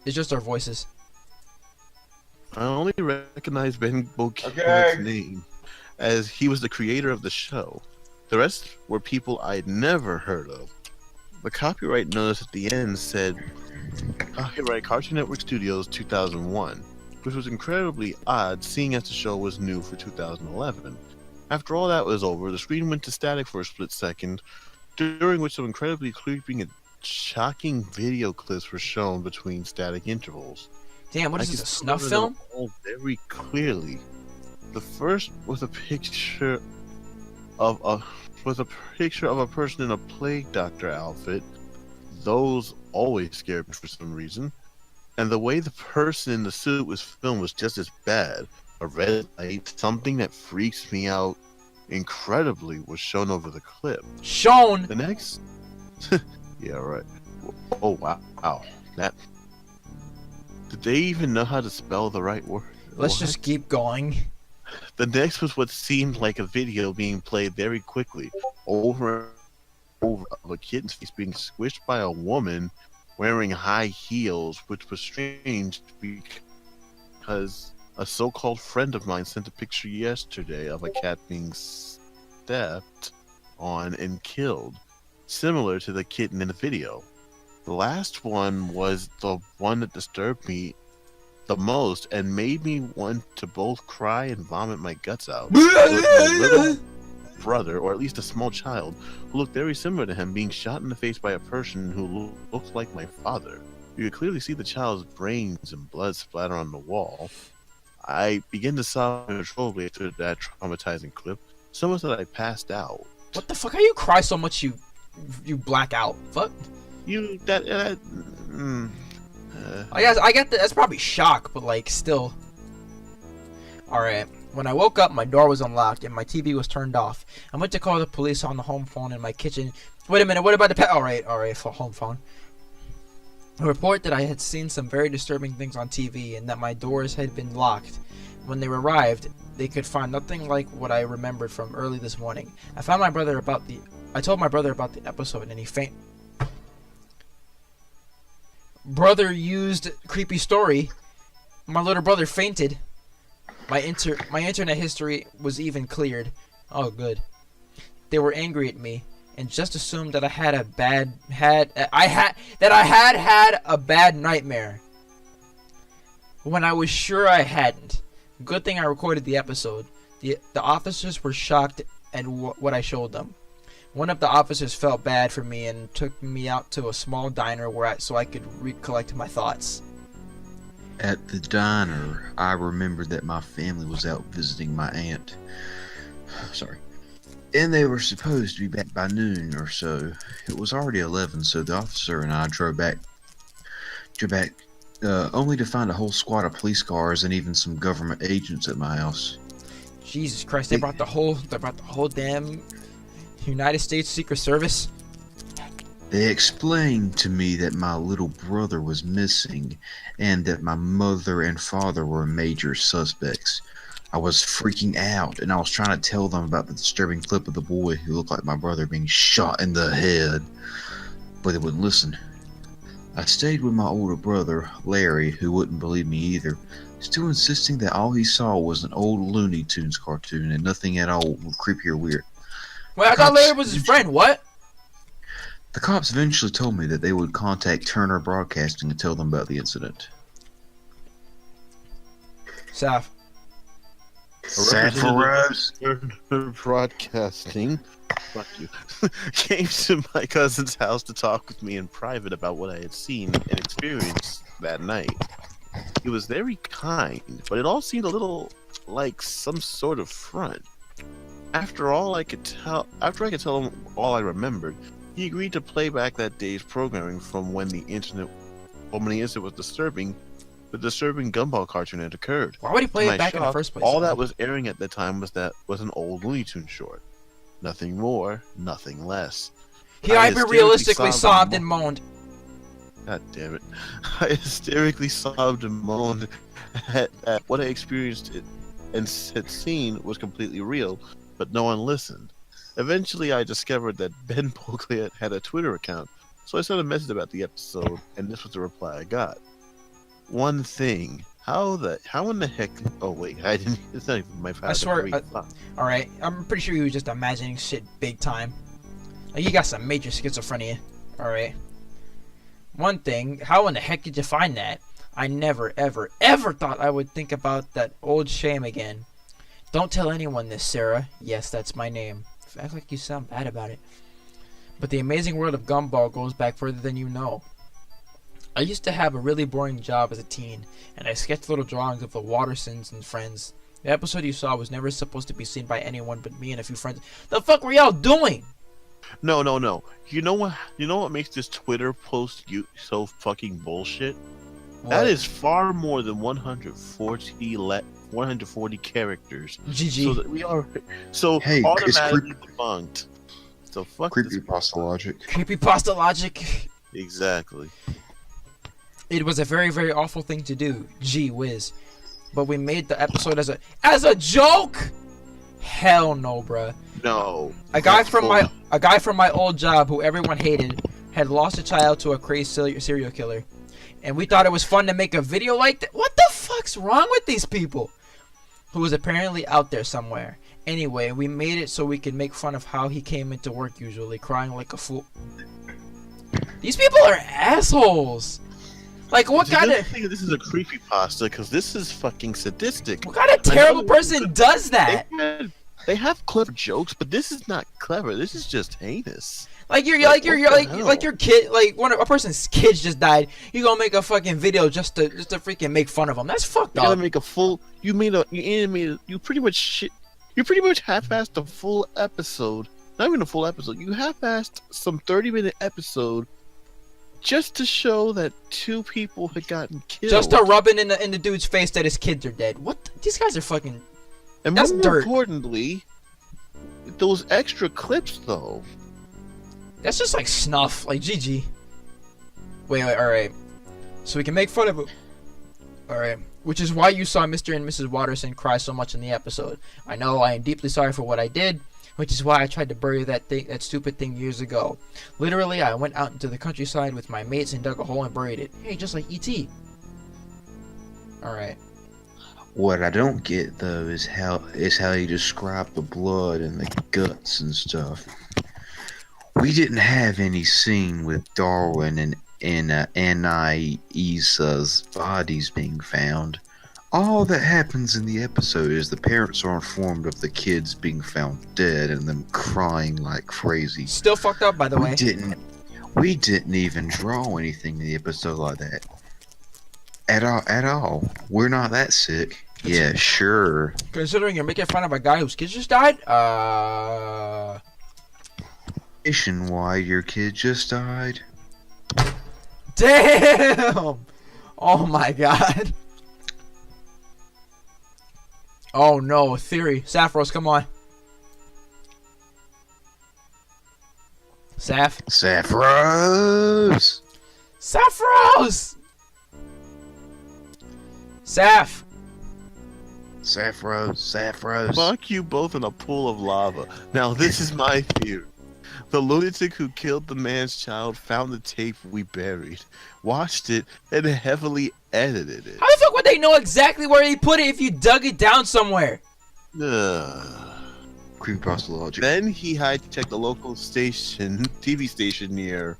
It's just our voices. I only recognize Ben Boket's Okay. name as he was the creator of the show. The rest were people I'd never heard of. The copyright notice at the end said, copyright Cartoon Network Studios 2001, which was incredibly odd seeing as the show was new for 2011. After all that was over, the screen went to static for a split second, during which some incredibly creepy and shocking video clips were shown between static intervals. Damn, what I is can this? A still snuff remember them film? all very clearly. The first was a picture of a person in a plague doctor outfit. Those always scared me for some reason. And the way the person in the suit was filmed was just as bad. A red light, something that freaks me out incredibly, was shown over the clip. Shown. The next, yeah, right. Oh wow, that. Did they even know how to spell the right word? Let's What? just keep going. The next was what seemed like a video being played very quickly, over and over, of a kitten's face being squished by a woman wearing high heels, which was strange because a so-called friend of mine sent a picture yesterday of a cat being stepped on and killed, similar to the kitten in the video. The last one was the one that disturbed me the most and made me want to both cry and vomit my guts out. It was my little brother, or at least a small child, who looked very similar to him, being shot in the face by a person who looked like my father. You could clearly see the child's brains and blood splatter on the wall. I began to sob uncontrollably after that traumatizing clip. Someone said I passed out. What the fuck? How you cry so much you black out? Fuck. You that I guess I get that. That's probably shock, but like still. All right. When I woke up, my door was unlocked and my TV was turned off. I went to call the police on the home phone in my kitchen. Wait a minute. What about the pet? All right. For home phone. A report that I had seen some very disturbing things on TV and that my doors had been locked. When they arrived, they could find nothing like what I remembered from early this morning. I told my brother about the episode and he Brother used creepy story. My little brother fainted. My internet history was even cleared. Oh, good. They were angry at me and just assumed that I had a bad nightmare. When I was sure I hadn't. Good thing I recorded the episode. The officers were shocked at what I showed them. One of the officers felt bad for me and took me out to a small diner so I could recollect my thoughts. At the diner, I remembered that my family was out visiting my aunt. Sorry. And they were supposed to be back by noon or so. It was already 11, so the officer and I drove back, only to find a whole squad of police cars and even some government agents at my house. Jesus Christ! They brought the whole damn United States Secret Service. They explained to me that my little brother was missing and that my mother and father were major suspects. I was freaking out and I was trying to tell them about the disturbing clip of the boy who looked like my brother being shot in the head, but they wouldn't listen. I stayed with my older brother, Larry, who wouldn't believe me either, still insisting that all he saw was an old Looney Tunes cartoon and nothing at all creepy or weird. Wait, I thought Larry was his friend. What? The cops eventually told me that they would contact Turner Broadcasting and tell them about the incident. Saf. Safaraz. Turner Broadcasting, fuck you, came to my cousin's house to talk with me in private about what I had seen and experienced that night. He was very kind, but it all seemed a little like some sort of front. After I could tell him all I remembered, he agreed to play back that day's programming from when the incident was disturbing. The disturbing gumball cartoon had occurred. Why would he play To it my back in the shock, first place? all that was airing at the time was an old Looney Tunes short. Nothing more, nothing less. He I hyper-realistically sobbed and moaned. God damn it. I hysterically sobbed and moaned at what I experienced and had seen was completely real, but no one listened. Eventually, I discovered that Ben Polkliet had a Twitter account, so I sent a message about the episode, and this was the reply I got. One thing. How in the heck? Oh wait, I didn't. It's not even my father. I swear. All right, I'm pretty sure he was just imagining shit big time. Like, you got some major schizophrenia. All right. One thing. How in the heck did you find that? I never, ever, ever thought I would think about that old shame again. Don't tell anyone this, Sarah. Yes, that's my name. Act like you sound bad about it. But the amazing world of Gumball goes back further than you know. I used to have a really boring job as a teen, and I sketched little drawings of the Watersons and friends. The episode you saw was never supposed to be seen by anyone but me and a few friends. The fuck were y'all doing? No. You know what makes this Twitter post so fucking bullshit? What? That is far more than 140 characters. GG. So that we are Hey, it's automatically debunked. So fuck this. Creepypasta logic. Creepypasta logic. Exactly. It was a very, very awful thing to do. Gee whiz. But we made the episode as a joke? Hell no, bruh. No. A guy from my old job who everyone hated had lost a child to a crazy serial killer. And we thought it was fun to make a video like that. What the fuck's wrong with these people? Who was apparently out there somewhere. Anyway, we made it so we could make fun of how he came into work usually, crying like a fool. These people are assholes. Like, what kind of... think this is a creepypasta because this is fucking sadistic. What kind of terrible person does that? They have clever jokes, but this is not clever. This is just heinous. Like you're Like, what the hell? like your kid, like a person's kids just died. You gonna make a fucking video just to freaking make fun of them? That's fucked You gotta up. make a full. You animated. You pretty much half-assed a full episode. Not even a full episode. You half-assed some 30-minute episode just to show that 2 people had gotten killed. Just to rub it in the dude's face that his kids are dead. What? These guys are fucking. And that's more dirt. importantly, those extra clips though. That's just like snuff. Like GG. Wait. All right. So we can make fun of it. All right. Which is why you saw Mr. and Mrs. Watterson cry so much in the episode. I know I am deeply sorry for what I did, which is why I tried to bury that stupid thing years ago. Literally, I went out into the countryside with my mates and dug a hole and buried it. Hey, just like E.T. Alright. What I don't get though is how you describe the blood and the guts and stuff. We didn't have any scene with Darwin and Anaisa's bodies being found. All that happens in the episode is the parents are informed of the kids being found dead and them crying like crazy. Still fucked up, by the way. We didn't even draw anything in the episode like that. At all. We're not that sick. Yeah, sure. Considering you're making fun of a guy whose kids just died, Why your kid just died? damn! Oh my god. Oh no, theory. Saffros, come on. Saffros! Saffros! Saffros. Fuck you both in a pool of lava. Now this is my theory. The lunatic who killed the man's child found the tape we buried, watched it, and heavily edited it. How the fuck would they know exactly where he put it if you dug it down somewhere? Creepypasta logic. Then he hijacked a local station, TV station near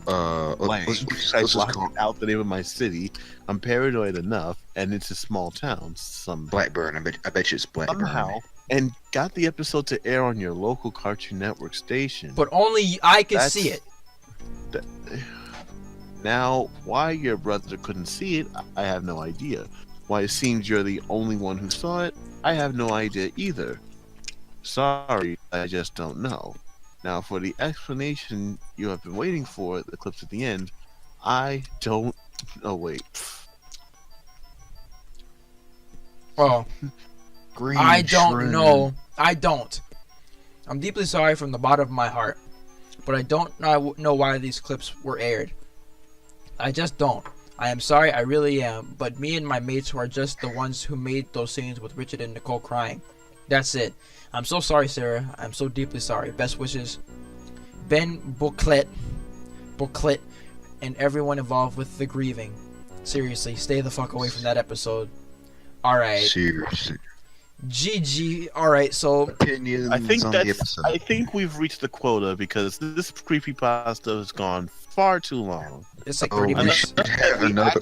let's I just blocked call out the name of my city. I'm paranoid enough, and it's a small town. Blackburn. I bet you it's Blackburn. Somehow, and got the episode to air on your local Cartoon Network station. But only I could That's- see it. Now, why your brother couldn't see it, I have no idea. Why it seems you're the only one who saw it, I have no idea either. Sorry, I just don't know. Now, for the explanation you have been waiting for, the clips at the end, I don't... Oh, wait. Oh, Green I don't shroom. know. I don't. I'm deeply sorry from the bottom of my heart. But I don't know why these clips were aired. I just don't. I am sorry, I really am. But me and my mates were just the ones who made those scenes with Richard and Nicole crying. That's it. I'm so sorry, Sarah. I'm so deeply sorry. Best wishes. Ben Booklet, and everyone involved with the grieving. Seriously, stay the fuck away from that episode. Alright. Seriously. GG. Alright, so Opinions I think on the episode. I think we've reached the quota because this creepypasta has gone far too long. it's like Oh, 30 we minutes. should have another.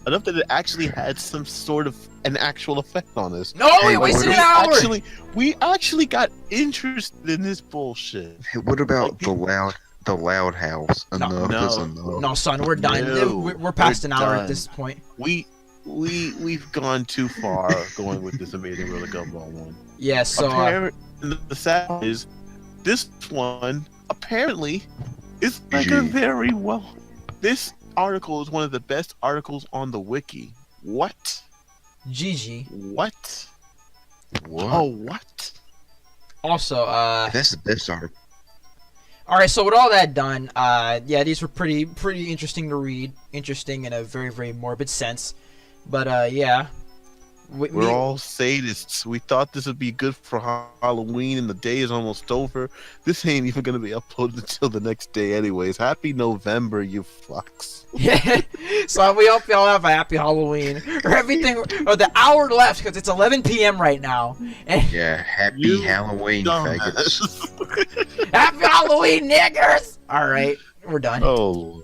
Enough that it actually had some sort of an actual effect on us. No, we Hey, wasted what an hour! We actually got interested in this bullshit. Hey, what about the loud house? Enough is enough. No, son, we're done. No, we're past we're an hour done. at this point. We've gone too far going with this Amazing World of Gumball one. Yeah, so The sad part is, this one apparently is like a GG. very well. This article is one of the best articles on the wiki. What? GG. What? What? Oh, what? Also, That's the best article. alright, so with all that done, yeah, these were pretty interesting to read. Interesting in a very, very morbid sense. But, yeah. We're all sadists. We thought this would be good for Halloween, and the day is almost over. This ain't even gonna be uploaded until the next day, anyways. Happy November, you fucks. Yeah, so we hope y'all have a happy Halloween. Or everything, or the hour left, because it's 11 p.m. right now. And Yeah, happy You Halloween, faggots. Dumbass. happy Halloween, niggers! Alright, we're done. Oh.